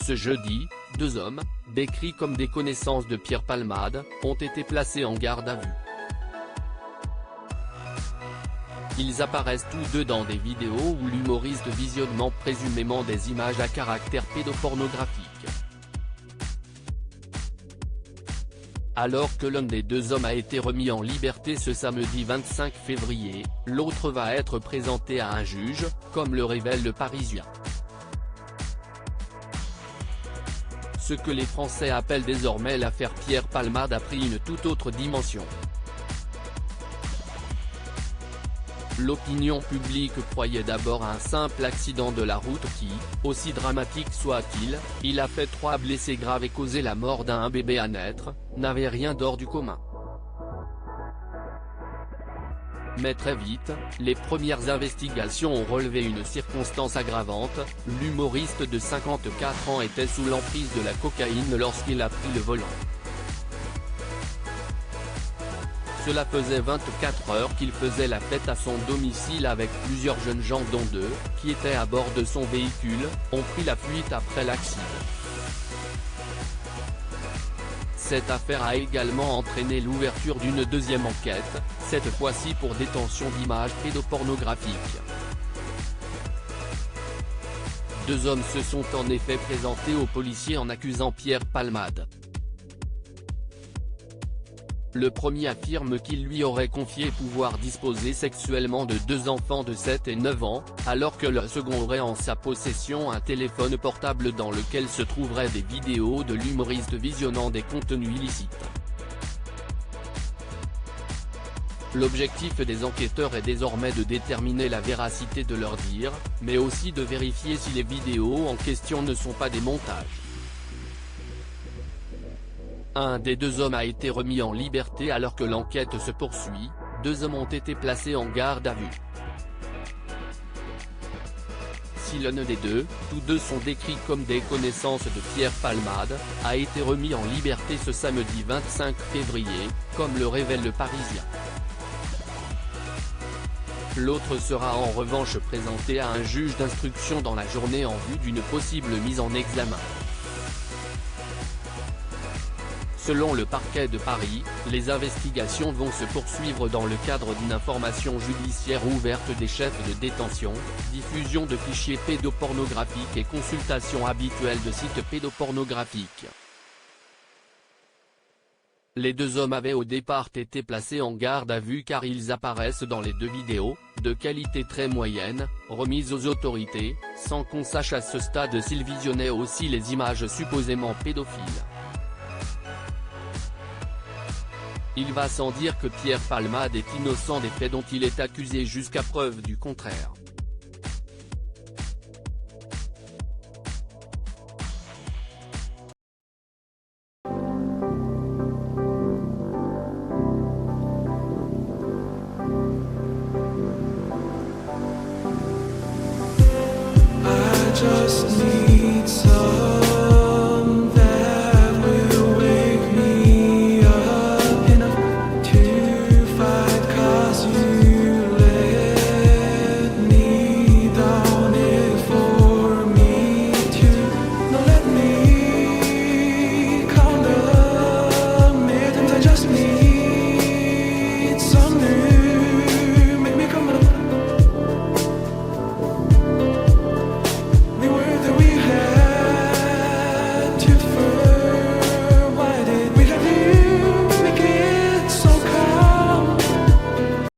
Ce jeudi, 2 hommes, décrits comme des connaissances de Pierre Palmade, ont été placés en garde à vue. Ils apparaissent tous deux dans des vidéos où l'humoriste visionnement présumément des images à caractère pédopornographique. Alors que l'un des 2 hommes a été remis en liberté ce samedi 25 février, l'autre va être présenté à un juge, comme le révèle Le Parisien. Ce que les Français appellent désormais l'affaire Pierre Palmade a pris une toute autre dimension. L'opinion publique croyait d'abord à un simple accident de la route qui, aussi dramatique soit-il, il a fait 3 blessés graves et causé la mort d'un bébé à naître, n'avait rien d'hors du commun. Mais très vite, les premières investigations ont relevé une circonstance aggravante, l'humoriste de 54 ans était sous l'emprise de la cocaïne lorsqu'il a pris le volant. Cela faisait 24 heures qu'il faisait la fête à son domicile avec plusieurs jeunes gens dont 2, qui étaient à bord de son véhicule, ont pris la fuite après l'accident. Cette affaire a également entraîné l'ouverture d'une deuxième enquête, cette fois-ci pour détention d'images pédopornographiques. 2 hommes se sont en effet présentés aux policiers en accusant Pierre Palmade. Le premier affirme qu'il lui aurait confié pouvoir disposer sexuellement de 2 enfants de 7 et 9 ans, alors que le second aurait en sa possession un téléphone portable dans lequel se trouveraient des vidéos de l'humoriste visionnant des contenus illicites. L'objectif des enquêteurs est désormais de déterminer la véracité de leurs dires, mais aussi de vérifier si les vidéos en question ne sont pas des montages. Un des 2 hommes a été remis en liberté alors que l'enquête se poursuit, 2 hommes ont été placés en garde à vue. Si l'un des 2, tous 2 sont décrits comme des connaissances de Pierre Palmade, a été remis en liberté ce samedi 25 février, comme le révèle Le Parisien. L'autre sera en revanche présenté à un juge d'instruction dans la journée en vue d'une possible mise en examen. Selon le parquet de Paris, les investigations vont se poursuivre dans le cadre d'une information judiciaire ouverte des chefs de détention, diffusion de fichiers pédopornographiques et consultation habituelle de sites pédopornographiques. Les 2 hommes avaient au départ été placés en garde à vue car ils apparaissent dans les 2 vidéos, de qualité très moyenne, remises aux autorités, sans qu'on sache à ce stade s'ils visionnaient aussi les images supposément pédophiles. Il va sans dire que Pierre Palmade est innocent des faits dont il est accusé jusqu'à preuve du contraire. I just need